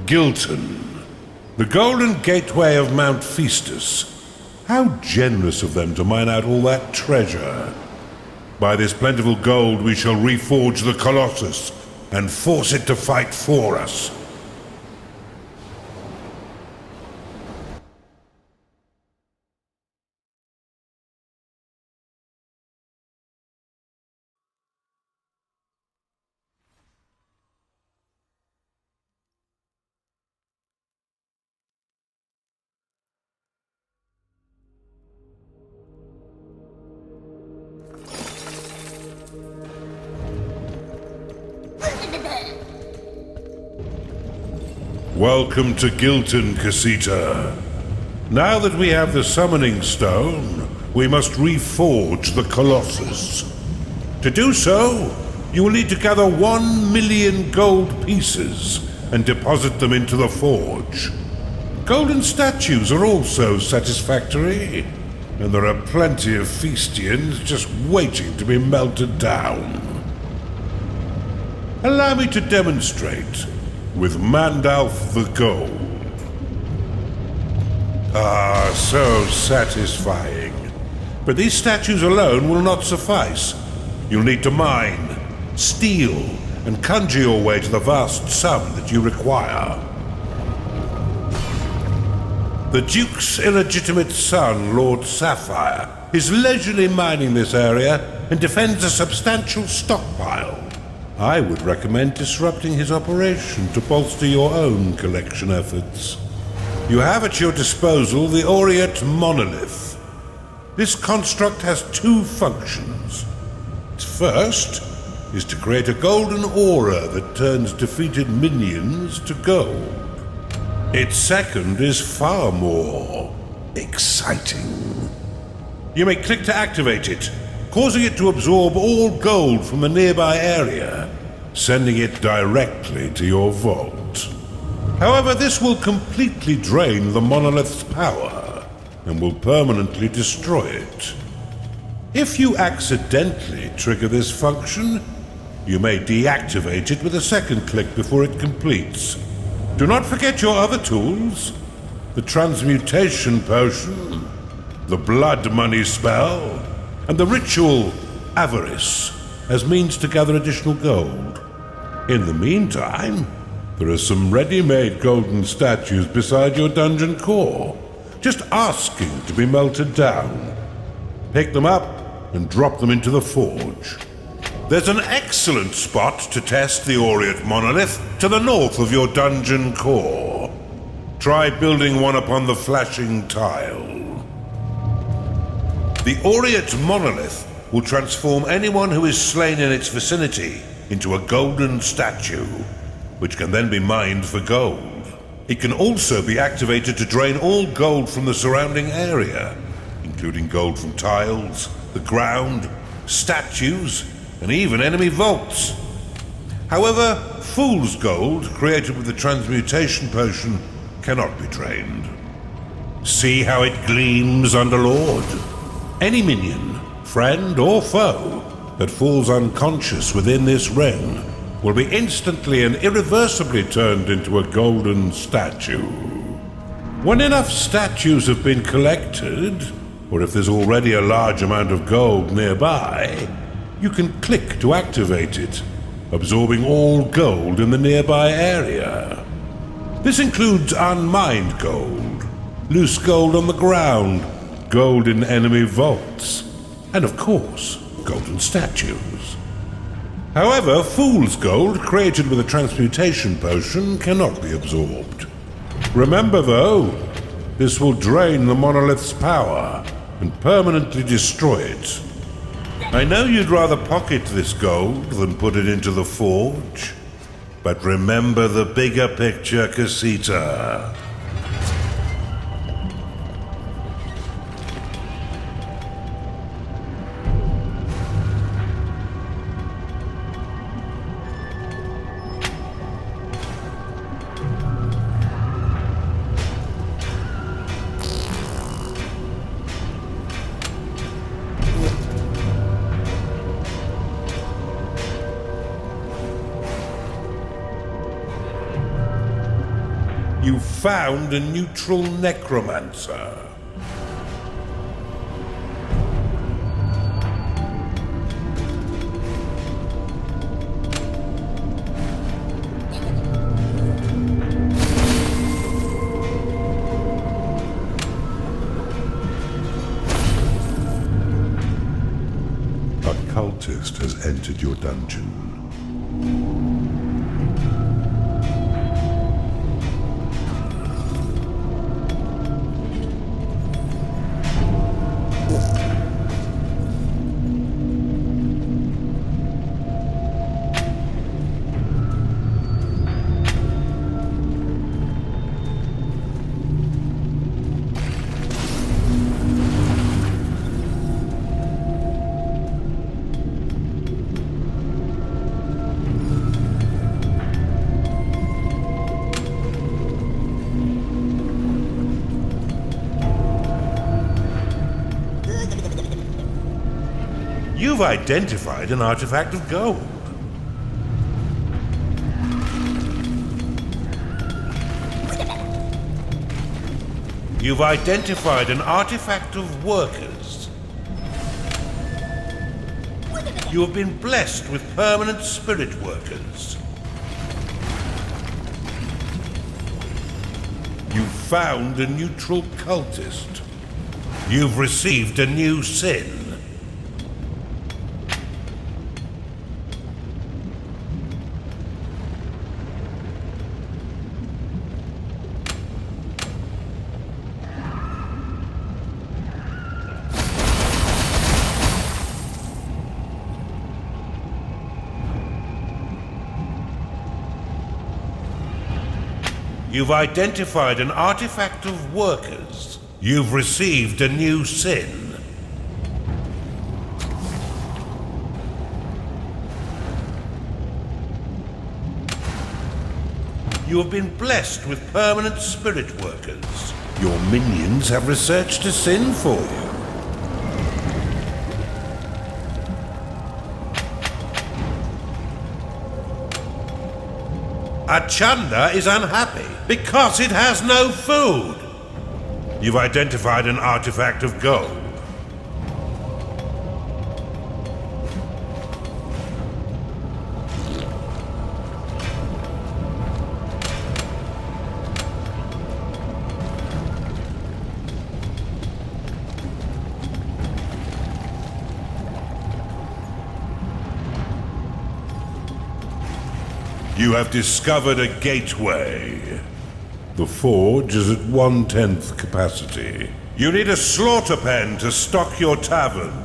Gilton, the golden gateway of Mount Festus. How generous of them to mine out all that treasure. By this plentiful gold we shall reforge the Colossus and force it to fight for us. Welcome to Gilton, Casita. Now that we have the summoning stone, we must reforge the Colossus. To do so, you will need to gather 1,000,000 gold pieces and deposit them into the forge. Golden statues are also satisfactory, and there are plenty of Feastians just waiting to be melted down. Allow me to demonstrate with Mandalf the Gold. Ah, so satisfying. But these statues alone will not suffice. You'll need to mine, steal, and conjure your way to the vast sum that you require. The Duke's illegitimate son, Lord Sapphire, is leisurely mining this area and defends a substantial stockpile. I would recommend disrupting his operation to bolster your own collection efforts. You have at your disposal the Aureate Monolith. This construct has two functions. Its first is to create a golden aura that turns defeated minions to gold. Its second is far more exciting. You may click to activate it, causing it to absorb all gold from the nearby area, sending it directly to your vault. However, this will completely drain the monolith's power and will permanently destroy it. If you accidentally trigger this function, you may deactivate it with a second click before it completes. Do not forget your other tools: the transmutation potion, the blood money spell, and the ritual Avarice as means to gather additional gold. In the meantime, there are some ready-made golden statues beside your dungeon core, just asking to be melted down. Pick them up and drop them into the forge. There's an excellent spot to test the Aureate Monolith to the north of your dungeon core. Try building one upon the flashing tile. The Aureate Monolith will transform anyone who is slain in its vicinity into a golden statue, which can then be mined for gold. It can also be activated to drain all gold from the surrounding area, including gold from tiles, the ground, statues, and even enemy vaults. However, Fool's Gold, created with the transmutation potion, cannot be drained. See how it gleams, Underlord? Any minion, friend or foe, that falls unconscious within this ring will be instantly and irreversibly turned into a golden statue. When enough statues have been collected, or if there's already a large amount of gold nearby, you can click to activate it, absorbing all gold in the nearby area. This includes unmined gold, loose gold on the ground, gold in enemy vaults, and of course, golden statues. However, Fool's Gold, created with a transmutation potion, cannot be absorbed. Remember though, this will drain the monolith's power and permanently destroy it. I know you'd rather pocket this gold than put it into the forge, but remember the bigger picture, Casita. You found a neutral necromancer. A cultist has entered your dungeon. You've identified an artifact of gold. You've identified an artifact of workers. You have been blessed with permanent spirit workers. You found a neutral cultist. You've received a new sin. You've identified an artifact of workers. You've received a new sin. You have been blessed with permanent spirit workers. Your minions have researched a sin for you. Achanda is unhappy because it has no food. You've identified an artifact of gold. You have discovered a gateway. The forge is at 1/10 capacity. You need a slaughter pen to stock your tavern.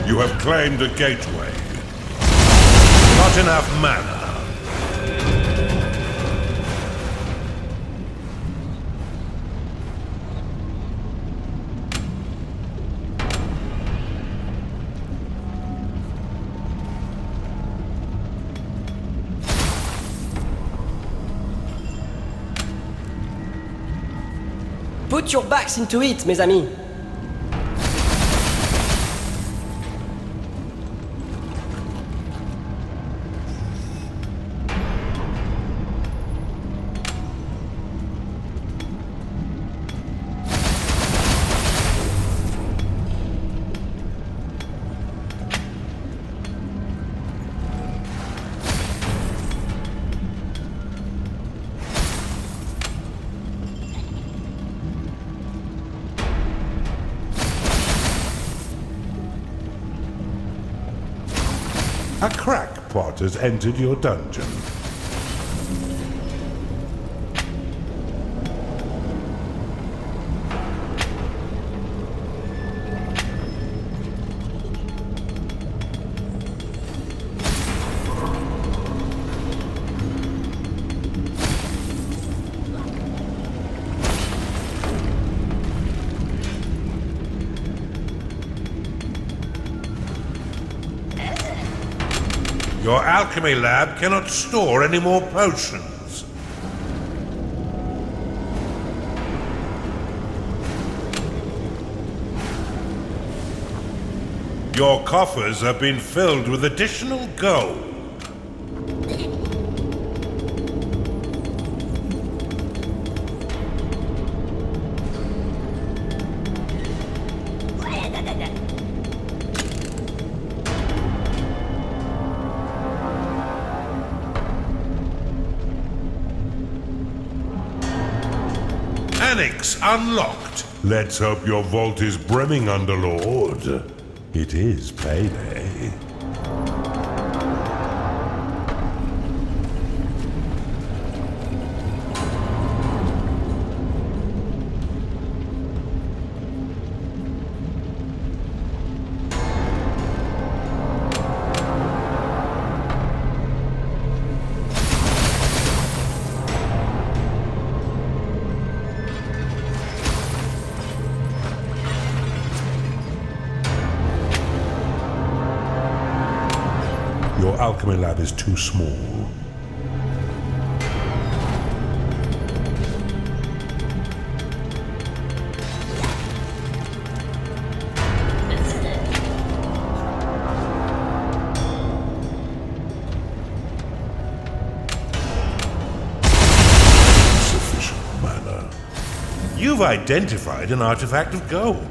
You have claimed a gateway. Not enough mana. Put your backs into it, mes amis. A crackpot has entered your dungeon. Your alchemy lab cannot store any more potions. Your coffers have been filled with additional gold. Annex unlocked. Let's hope your vault is brimming, Underlord. It is payday. Your alchemy lab is too small. Insufficient mana. You've identified an artifact of gold.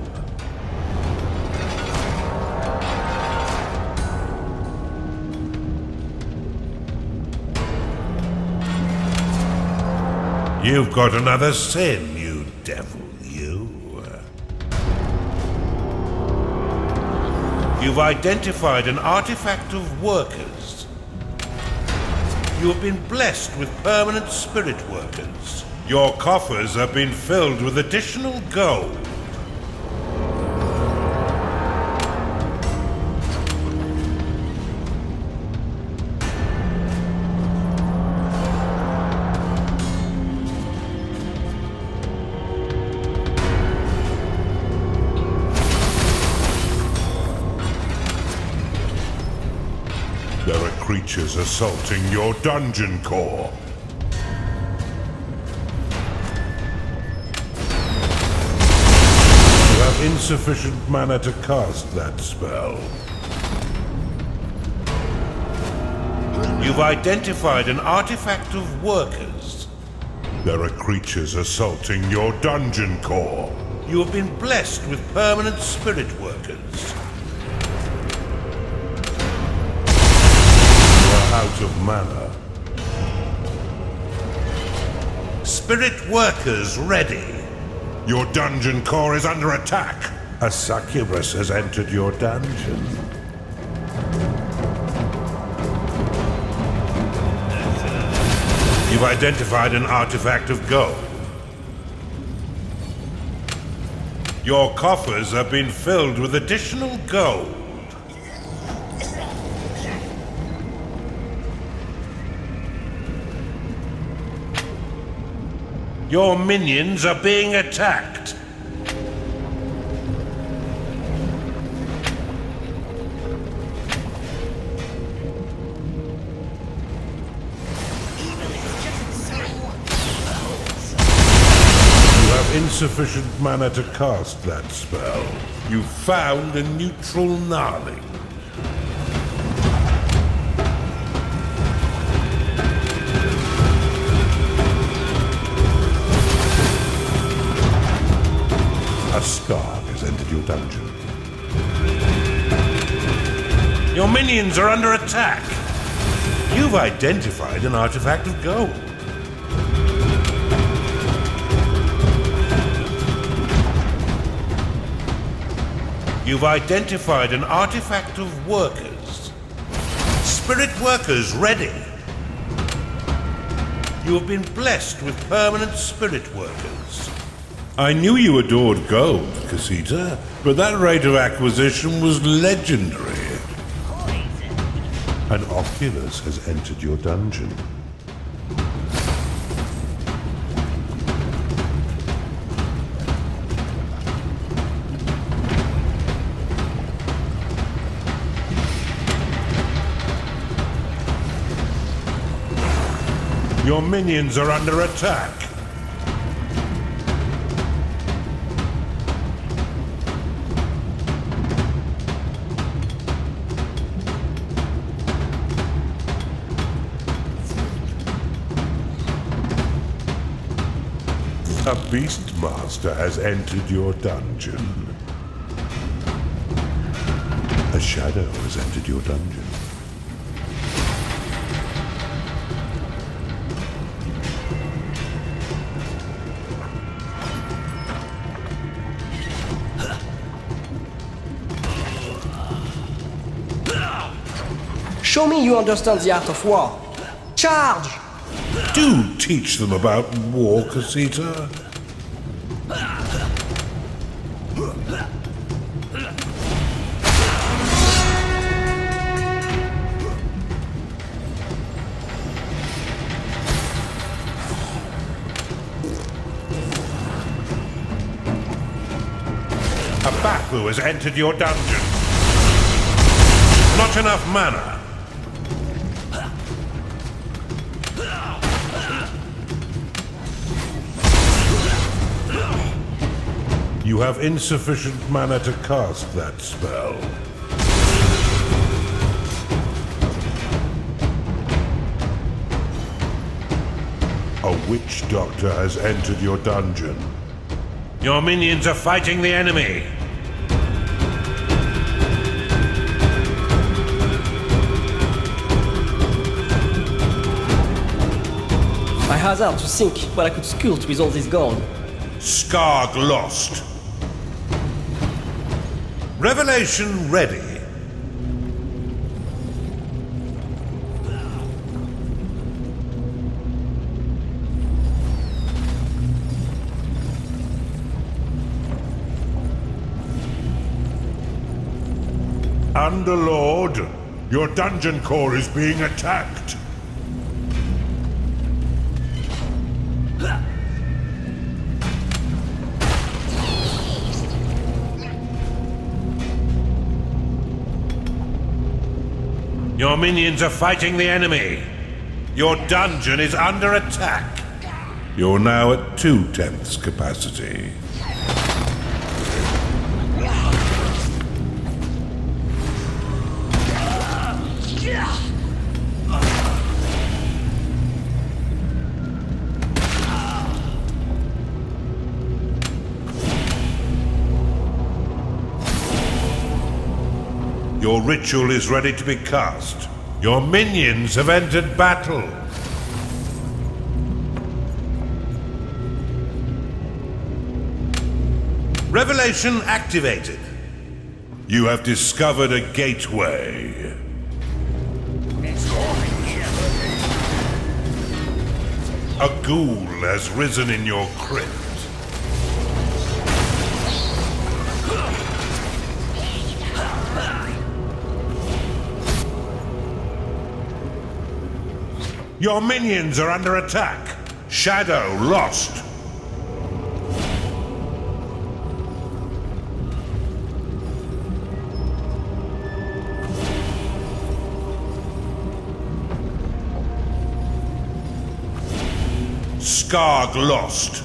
You've got another sin, you devil, you. You've identified an artifact of workers. You have been blessed with permanent spirit workers. Your coffers have been filled with additional gold. There are creatures assaulting your dungeon core. You have insufficient mana to cast that spell. You've identified an artifact of workers. There are creatures assaulting your dungeon core. You have been blessed with permanent spirit workers. Out of mana. Spirit workers ready. Your dungeon core is under attack. A succubus has entered your dungeon. You've identified an artifact of gold. Your coffers have been filled with additional gold. Your minions are being attacked. You have insufficient mana to cast that spell. You found a neutral gnarling. A scar has entered your dungeon. Your minions are under attack. You've identified an artifact of gold. You've identified an artifact of workers. Spirit workers ready. You have been blessed with permanent spirit workers. I knew you adored gold, Casita, but that rate of acquisition was legendary. An Oculus has entered your dungeon. Your minions are under attack. A Beastmaster has entered your dungeon. A shadow has entered your dungeon. Show me you understand the art of war. Charge! Do teach them about war, Casita. A Bafu has entered your dungeon. Not enough mana. You have insufficient mana to cast that spell. A witch doctor has entered your dungeon. Your minions are fighting the enemy. I hazard to think what I could sculpt with all this gold. Skarg lost. Revelation ready. Underlord, your dungeon core is being attacked. Your minions are fighting the enemy. Your dungeon is under attack. You're now at 2/10 capacity. Your ritual is ready to be cast. Your minions have entered battle. Revelation activated. You have discovered a gateway. A ghoul has risen in your crypt. Your minions are under attack. Shadow lost. Skarg lost.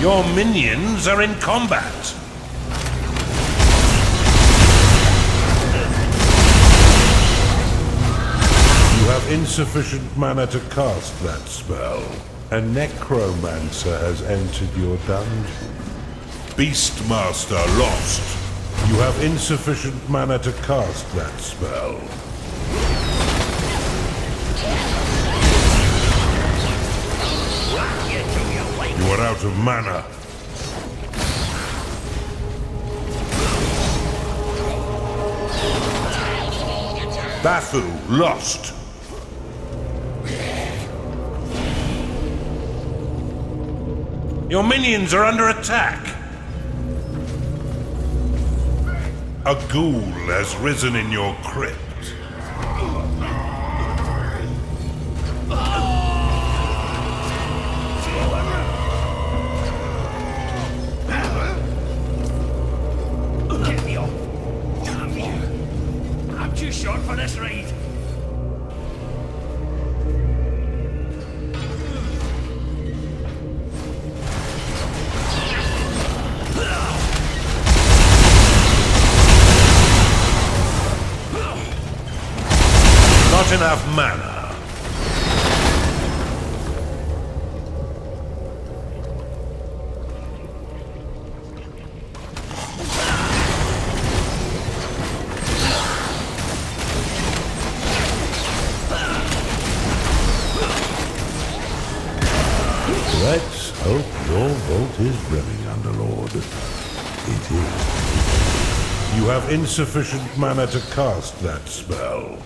Your minions are in combat. You have insufficient mana to cast that spell. A necromancer has entered your dungeon. Beastmaster lost. You have insufficient mana to cast that spell. You are out of mana. Bafu lost. Your minions are under attack. A ghoul has risen in your crypt. Not enough mana. Let's hope your vault is brimming, Underlord. It is. You have insufficient mana to cast that spell.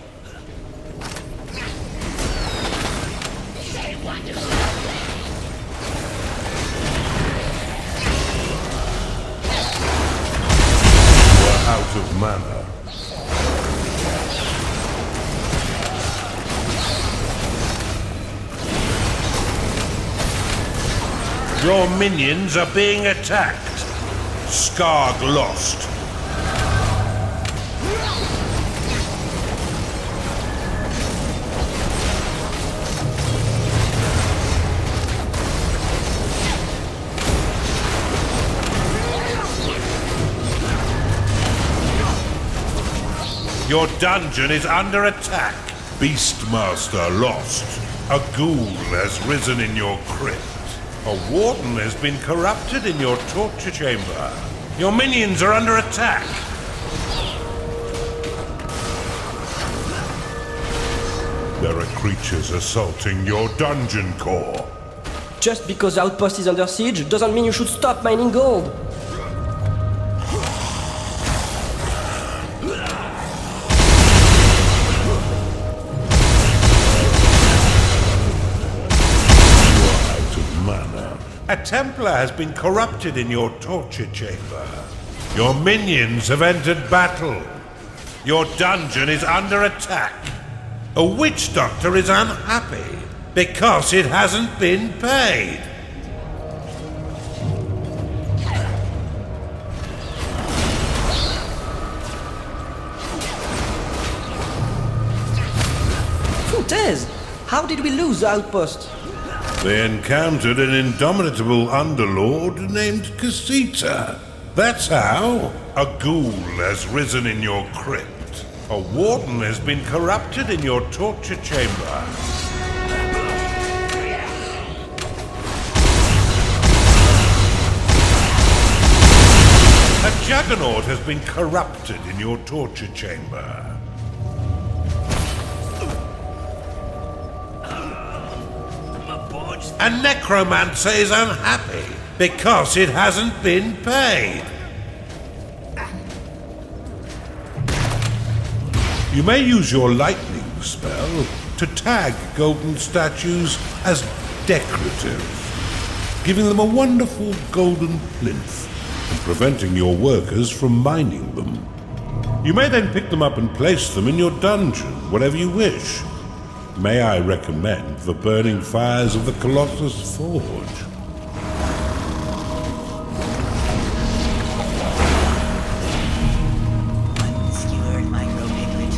You are out of mana. Your minions are being attacked. Skarg lost. Your dungeon is under attack. Beastmaster lost. A ghoul has risen in your crypt. A warden has been corrupted in your torture chamber. Your minions are under attack. There are creatures assaulting your dungeon core. Just because the outpost is under siege doesn't mean you should stop mining gold. A Templar has been corrupted in your torture chamber. Your minions have entered battle. Your dungeon is under attack. A witch doctor is unhappy because it hasn't been paid. Foutez! How did we lose the outpost? They encountered an indomitable underlord named Casita. That's how. A ghoul has risen in your crypt. A warden has been corrupted in your torture chamber. A juggernaut has been corrupted in your torture chamber. A necromancer is unhappy because it hasn't been paid. You may use your lightning spell to tag golden statues as decorative, giving them a wonderful golden plinth and preventing your workers from mining them. You may then pick them up and place them in your dungeon, whatever you wish. May I recommend the burning fires of the Colossus Forge? Skewered micro-piglet.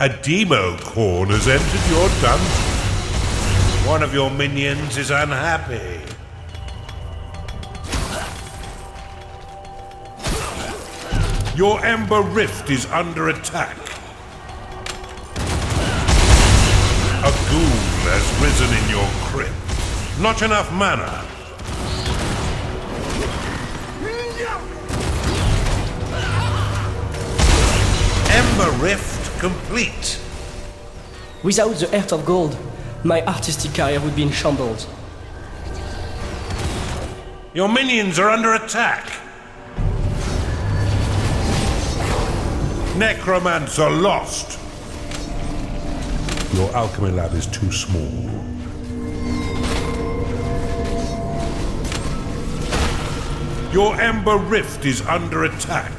A demo corn has entered your dungeon. One of your minions is unhappy. Your Ember Rift is under attack. A ghoul has risen in your crypt. Not enough mana. Ember Rift complete. Without the Heart of Gold, my artistic career would be in shambles. Your minions are under attack. Necromancer lost. Your alchemy lab is too small. Your Ember Rift is under attack.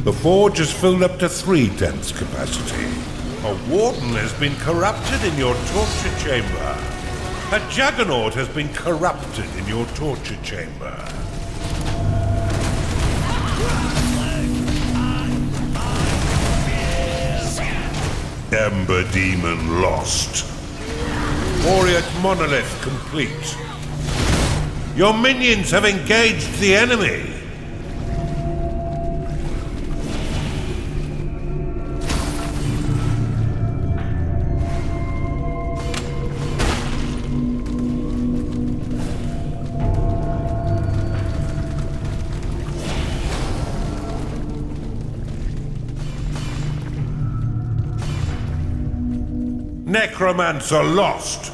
The forge has filled up to 3/10 capacity. A warden has been corrupted in your torture chamber. A juggernaut has been corrupted in your torture chamber. Ember Demon lost. Warrior Monolith complete. Your minions have engaged the enemy. Necromancer lost.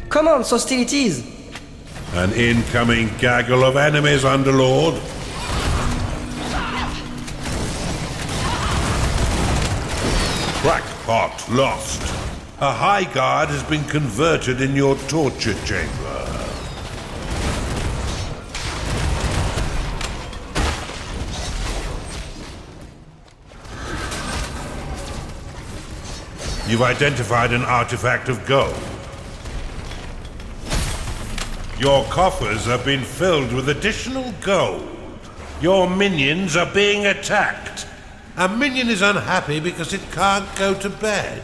Commence hostilities! An incoming gaggle of enemies, Underlord. Crackpot lost. A high guard has been converted in your torture chamber. You've identified an artifact of gold. Your coffers have been filled with additional gold. Your minions are being attacked. A minion is unhappy because it can't go to bed.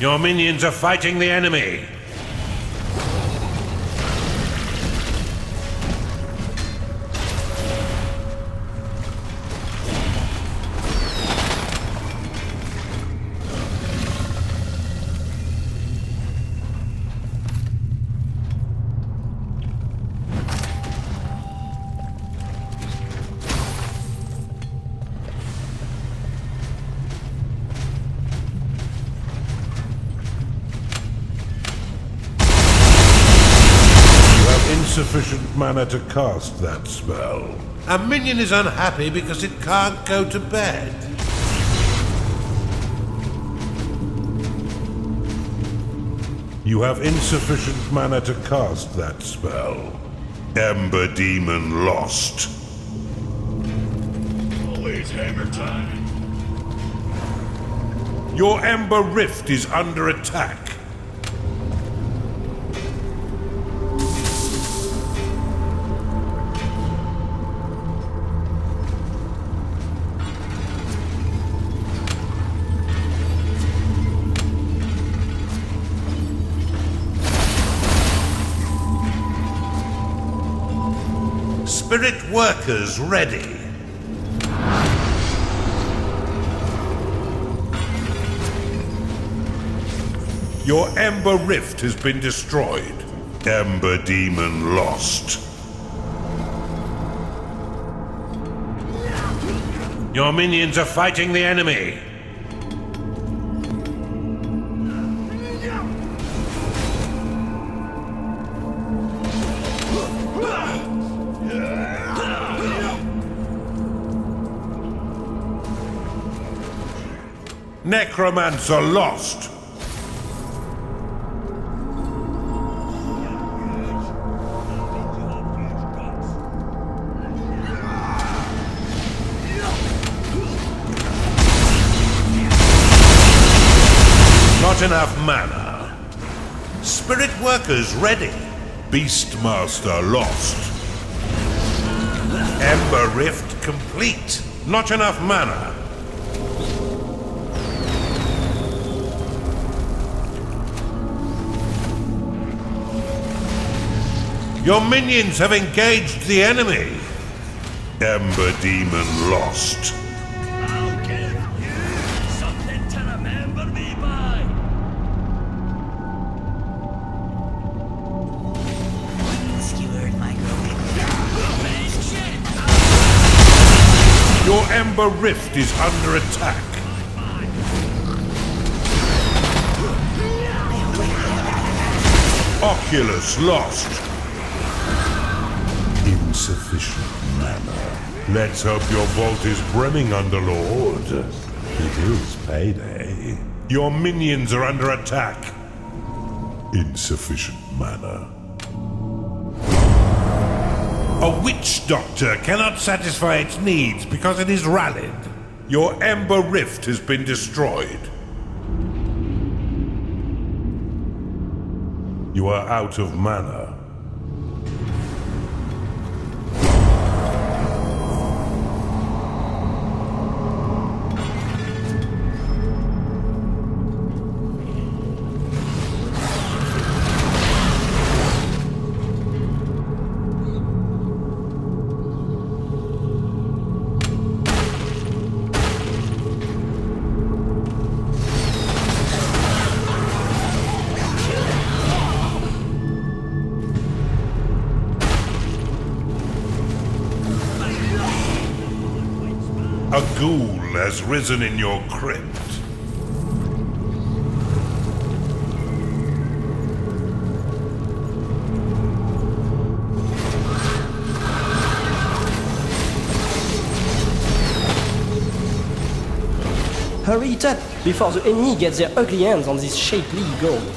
Your minions are fighting the enemy. Insufficient mana to cast that spell. A minion is unhappy because it can't go to bed. You have insufficient mana to cast that spell. Ember Demon lost. Always hammer time. Your Ember Rift is under attack. Spirit workers ready. Your Ember Rift has been destroyed. Ember Demon lost. Your minions are fighting the enemy. Necromancer lost. Not enough mana. Spirit workers ready. Beastmaster lost. Ember Rift complete. Not enough mana. Your minions have engaged the enemy. Ember Demon lost. I'll give you something to remember me by. Skewered micro-piglet. Your Ember Rift is under attack. Oculus lost. Insufficient mana. Let's hope your vault is brimming, Underlord. It is payday. Your minions are under attack. Insufficient mana. A witch doctor cannot satisfy its needs because it is rallied. Your Ember Rift has been destroyed. You are out of mana. A ghoul has risen in your crypt. Hurry it up before the enemy gets their ugly hands on this shapely gold.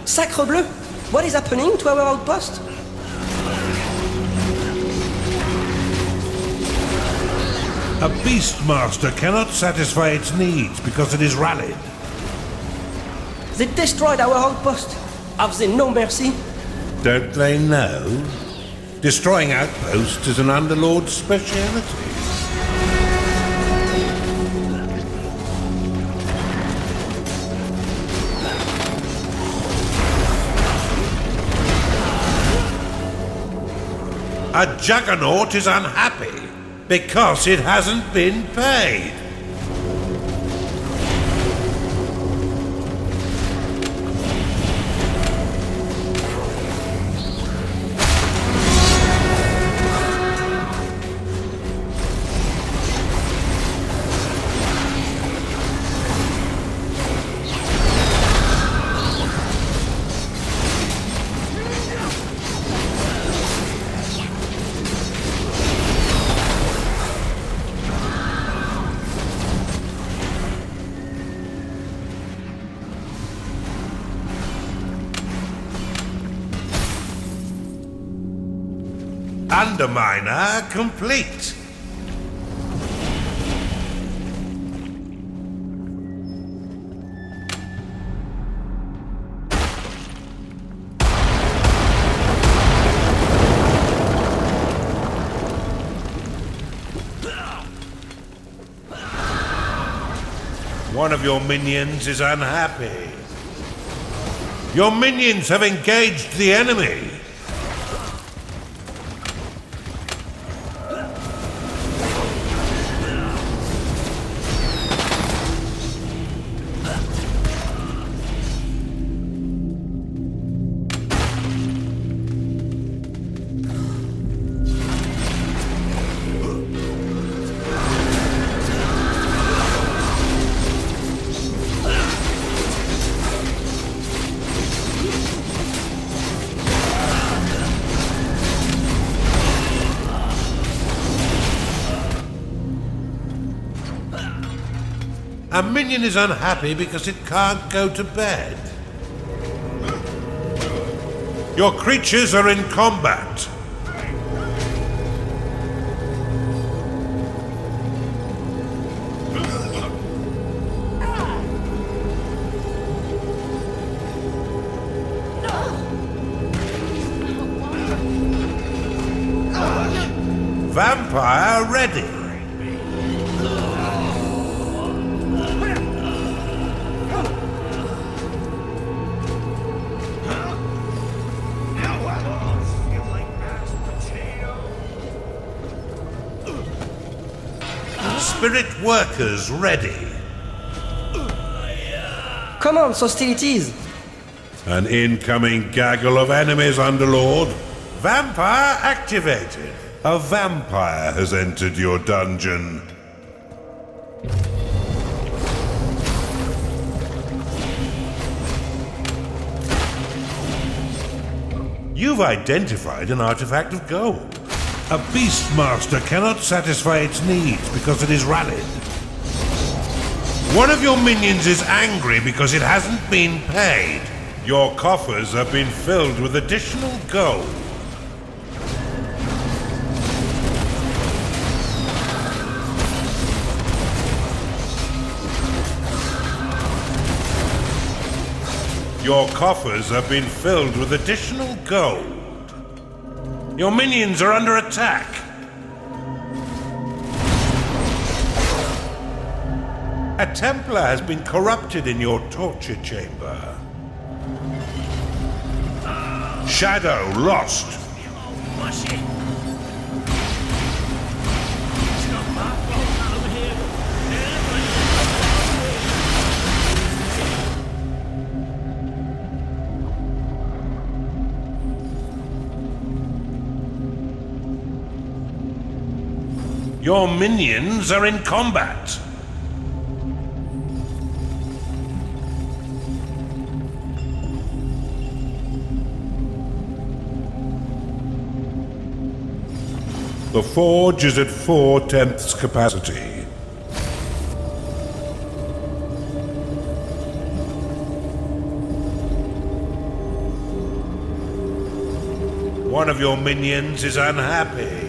Sacre bleu! What is happening to our outpost? A Beastmaster cannot satisfy its needs because it is rallied. They destroyed our outpost. Have they no mercy? Don't they know? Destroying outposts is an Underlord's speciality. A Juggernaut is unhappy because it hasn't been paid. Underminer complete. One of your minions is unhappy. Your minions have engaged the enemy. A minion is unhappy because it can't go to bed. Your creatures are in combat. Vampire ready. spirit workers ready? Commence hostilities! An incoming gaggle of enemies, Underlord. Vampire activated. A vampire has entered your dungeon. You've identified an artifact of gold. A beastmaster cannot satisfy its needs because it is rallied. One of your minions is angry because it hasn't been paid. Your coffers have been filled with additional gold. Your coffers have been filled with additional gold. Your minions are under attack. A Templar has been corrupted in your torture chamber. Shadow lost. Wash it. It's not my fault over here. Your minions are in combat. The forge is at 4/10 capacity. One of your minions is unhappy.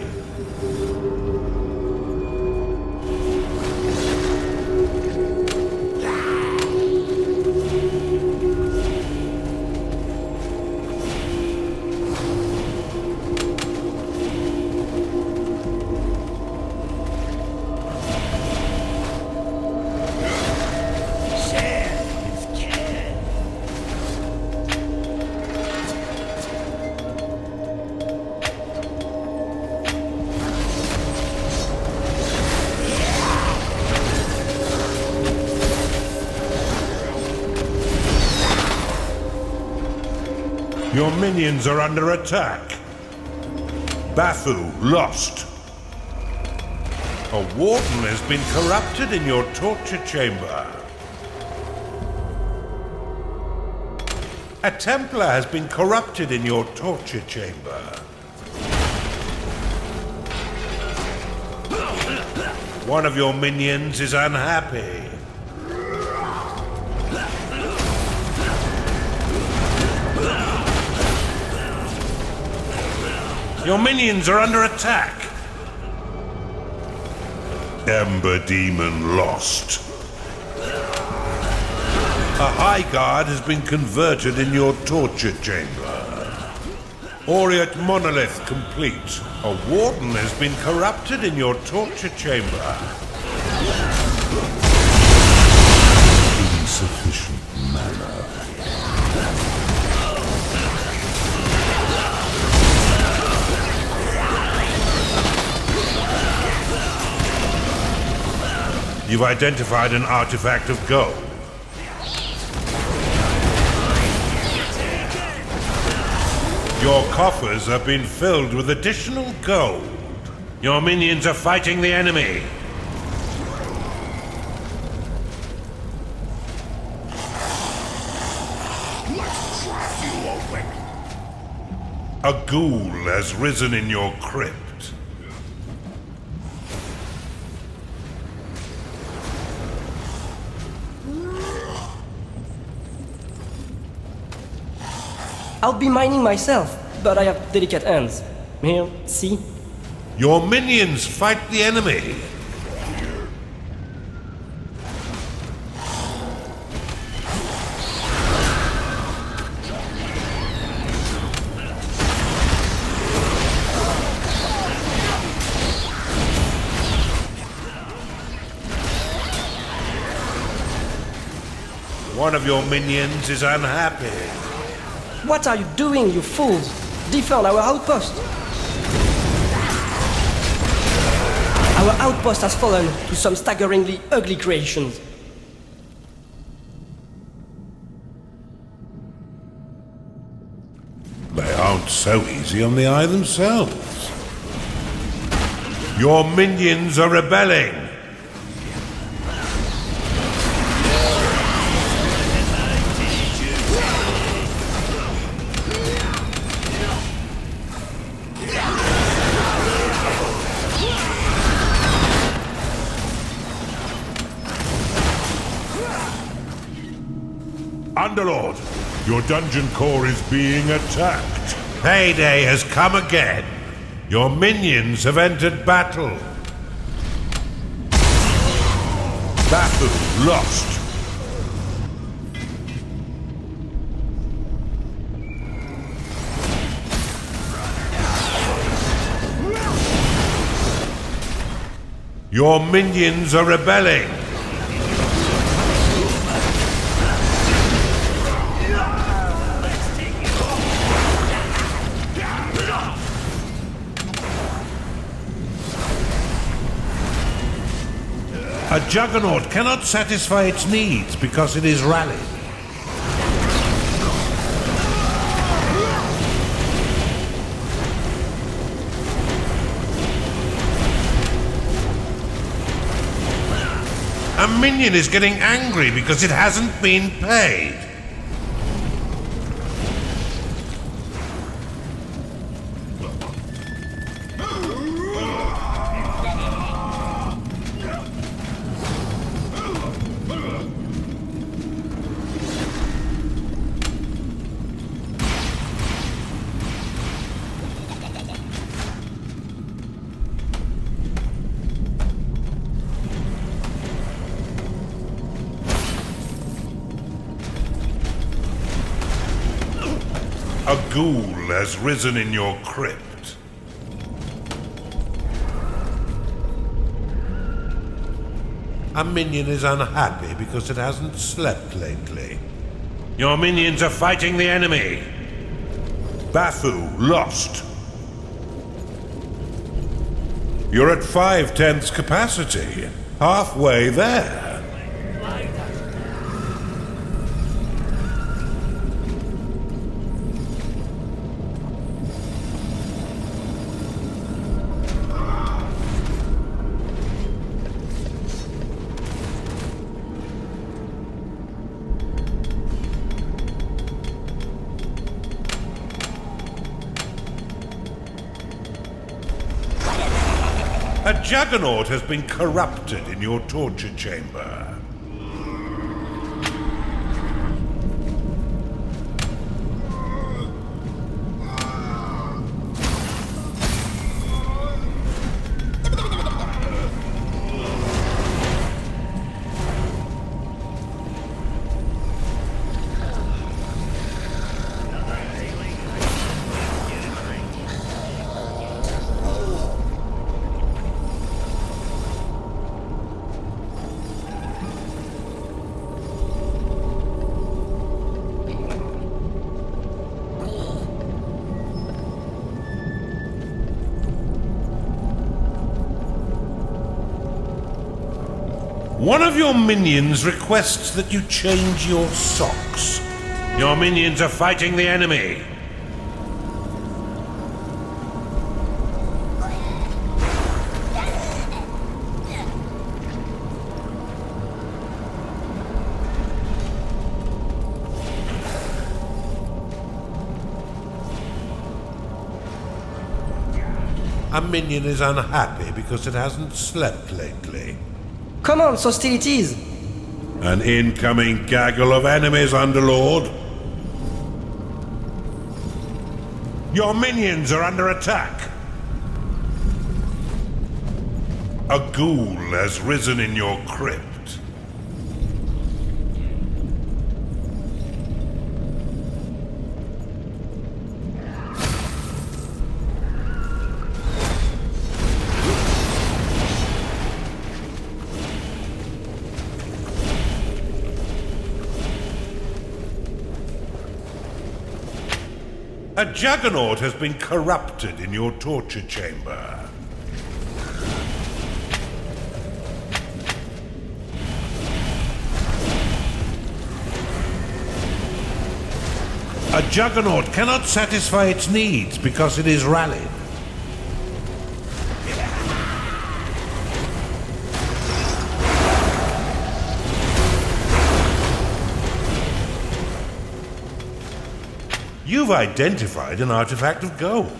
Your minions are under attack. Bafu lost. A warden has been corrupted in your torture chamber. A Templar has been corrupted in your torture chamber. One of your minions is unhappy. Your minions are under attack. Ember Demon lost. A High Guard has been converted in your torture chamber. Aureate Monolith complete. A Warden has been corrupted in your torture chamber. Insufficient mana. You've identified an artifact of gold. Your coffers have been filled with additional gold. Your minions are fighting the enemy. A ghoul has risen in your crypt. I'll be mining myself, but I have delicate hands. Here, see? Your minions fight the enemy. One of your minions is unhappy. What are you doing, you fools? Defend our outpost! Our outpost has fallen to some staggeringly ugly creations. They aren't so easy on the eye themselves. Your minions are rebelling. Underlord, your dungeon core is being attacked. Payday has come again. Your minions have entered battle. Battle lost. Your minions are rebelling. A juggernaut cannot satisfy its needs because it is rallied. A minion is getting angry because it hasn't been paid. A ghoul has risen in your crypt. A minion is unhappy because it hasn't slept lately. Your minions are fighting the enemy. Bafu lost. You're at 5/10 capacity. Halfway there. A juggernaut has been corrupted in your torture chamber. One of your minions requests that you change your socks. Your minions are fighting the enemy. A minion is unhappy because it hasn't slept lately. Commence hostilities! An incoming gaggle of enemies, Underlord. Your minions are under attack. A ghoul has risen in your crypt. A juggernaut has been corrupted in your torture chamber. A juggernaut cannot satisfy its needs because it is rallied. You've identified an artifact of gold.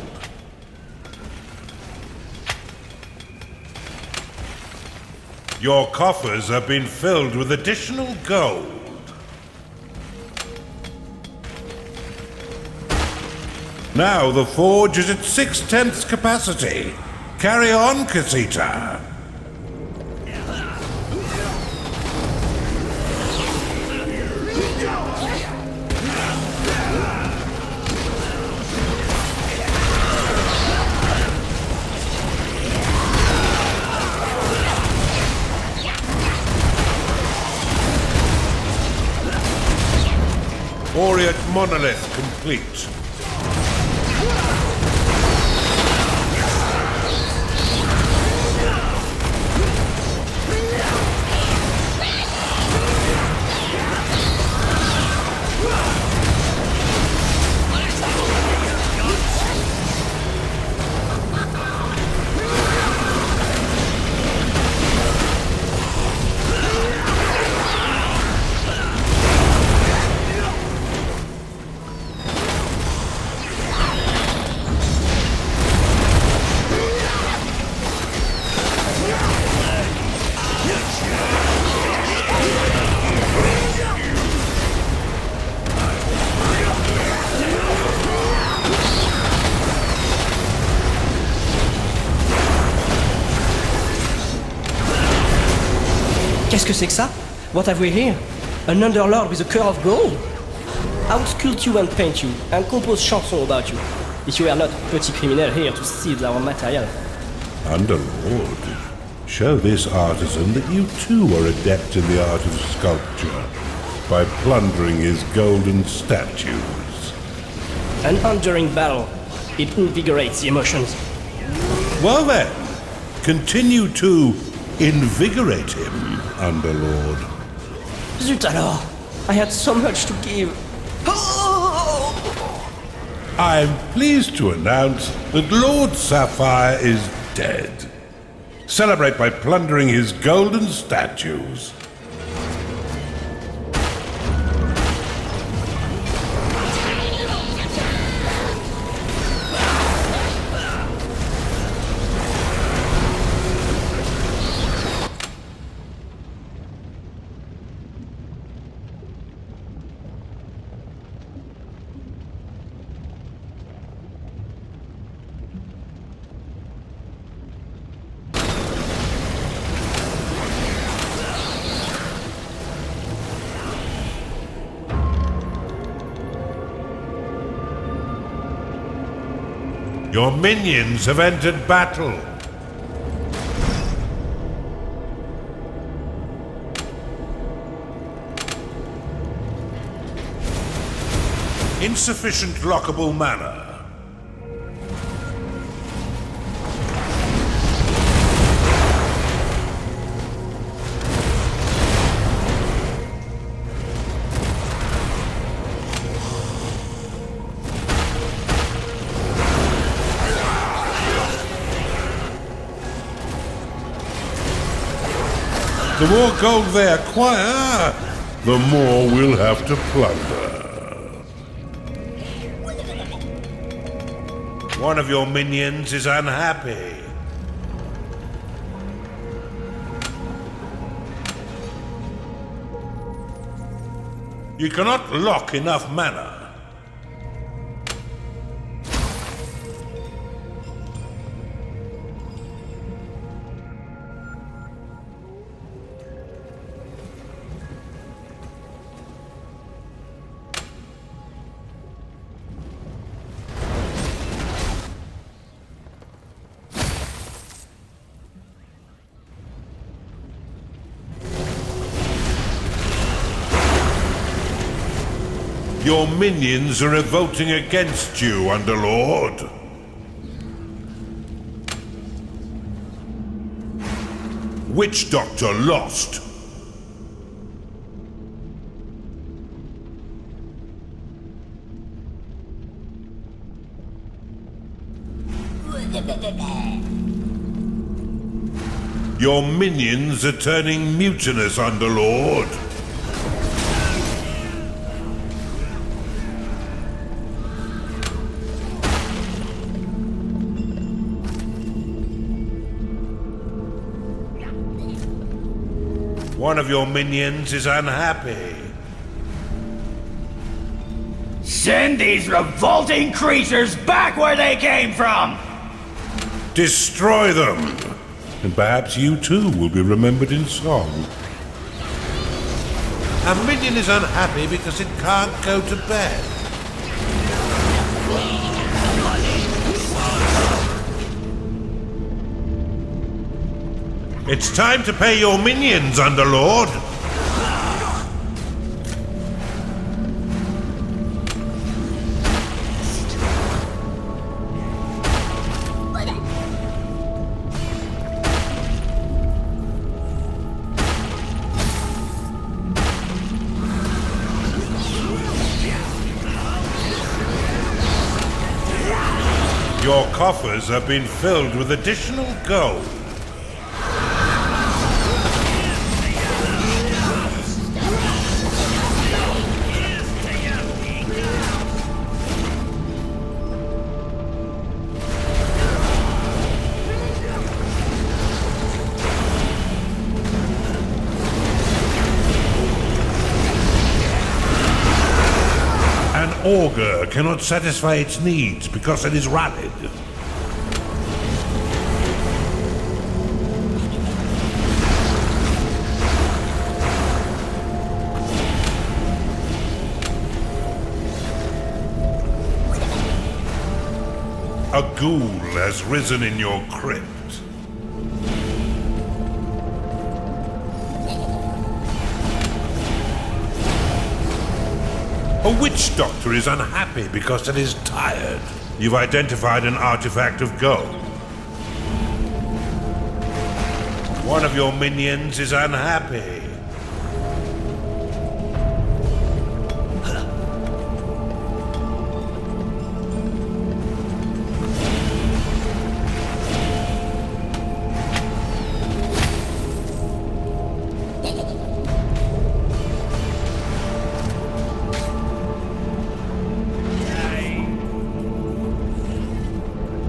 Your coffers have been filled with additional gold. Now the forge is at 6/10 capacity. Carry on, Casita. Orient monolith complete. Qu'est-ce que c'est que ça? What have we here? An underlord with a core of gold? I would sculpt you and paint you, and compose chansons about you, if you were not a petty criminal here to steal our material. Underlord, show this artisan that you too are adept in the art of sculpture by plundering his golden statues. An enduring battle. It invigorates the emotions. Well then, continue to invigorate him, Underlord. Zut alors! I had so much to give. Oh! I'm pleased to announce that Lord Sapphire is dead. Celebrate by plundering his golden statues. Your minions have entered battle. Insufficient lockable mana. The more gold they acquire, the more we'll have to plunder. One of your minions is unhappy. You cannot lock enough mana. Your minions are revolting against you, Underlord. Witch Doctor lost. Your minions are turning mutinous, Underlord. One of your minions is unhappy. Send these revolting creatures back where they came from! Destroy them, and perhaps you too will be remembered in song. A minion is unhappy because it can't go to bed. It's time to pay your minions, Underlord. Your coffers have been filled with additional gold. An augur cannot satisfy its needs because it is rallied. A ghoul has risen in your crypt. A witch doctor is unhappy because it is tired. You've identified an artifact of gold. One of your minions is unhappy.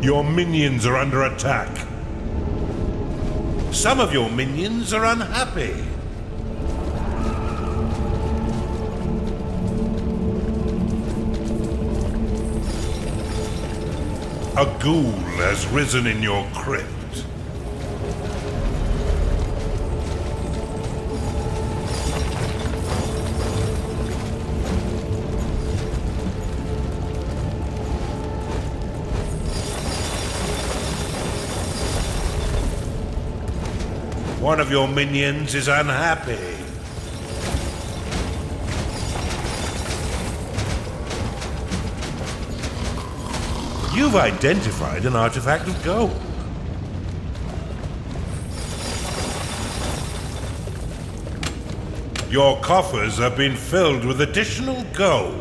Your minions are under attack. Some of your minions are unhappy. A ghoul has risen in your crypt. One of your minions is unhappy. You've identified an artifact of gold. Your coffers have been filled with additional gold.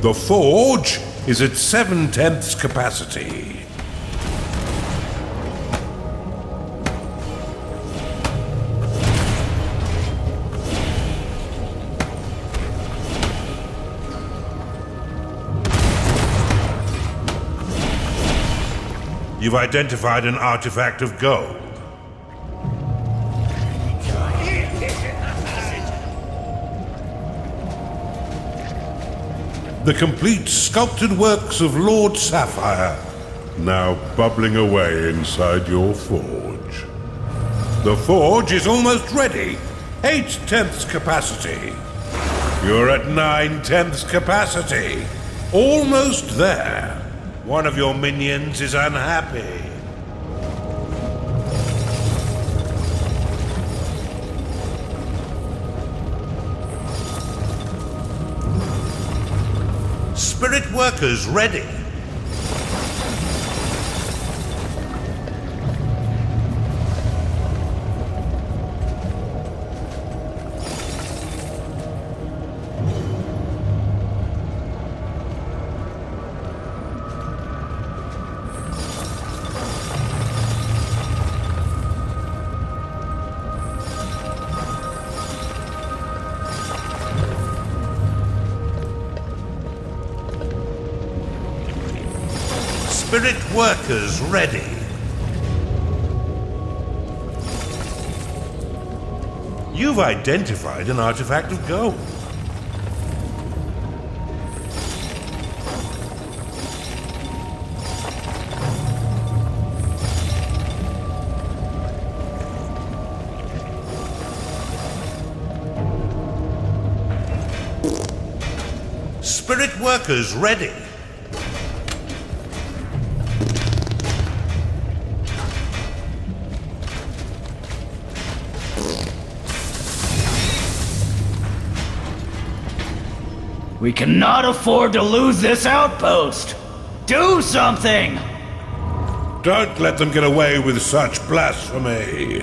The forge is at 7/10 capacity. You've identified an artifact of gold. The complete sculpted works of Lord Sapphire, now bubbling away inside your forge. The forge is almost ready. 8/10 capacity. You're at 9/10 capacity. Almost there. One of your minions is unhappy. Spirit workers ready. Spirit workers ready. You've identified an artifact of gold. Spirit workers ready. We cannot afford to lose this outpost! Do something! Don't let them get away with such blasphemy.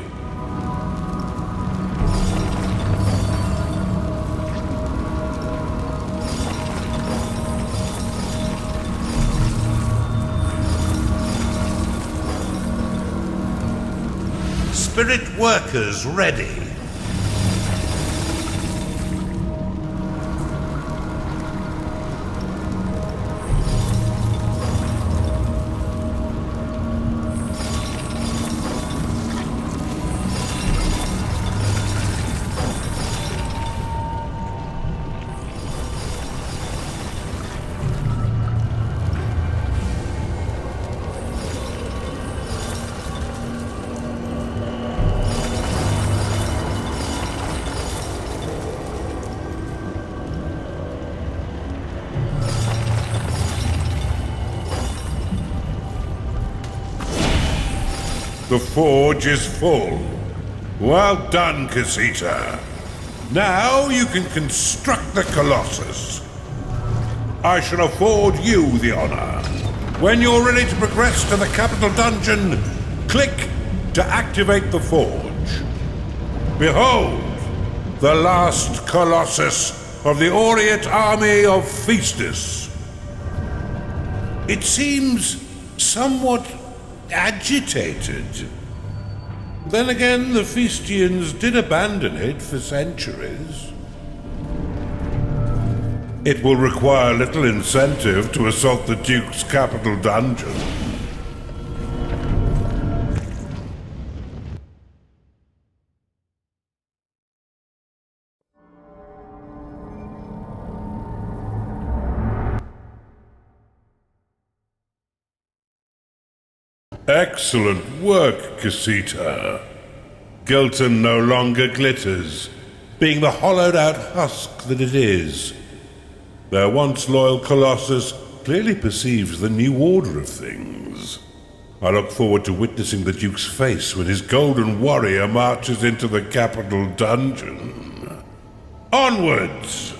Spirit workers ready. The forge is full. Well done, Casita. Now you can construct the Colossus. I shall afford you the honor. When you're ready to progress to the capital dungeon, click to activate the forge. Behold, the last Colossus of the Aureate army of Feastus. It seems somewhat agitated. Then again, the Feastians did abandon it for centuries. It will require little incentive to assault the Duke's capital dungeon. Excellent work, Casita. Gilton no longer glitters, being the hollowed-out husk that it is. Their once loyal Colossus clearly perceives the new order of things. I look forward to witnessing the Duke's face when his golden warrior marches into the capital dungeon. Onwards!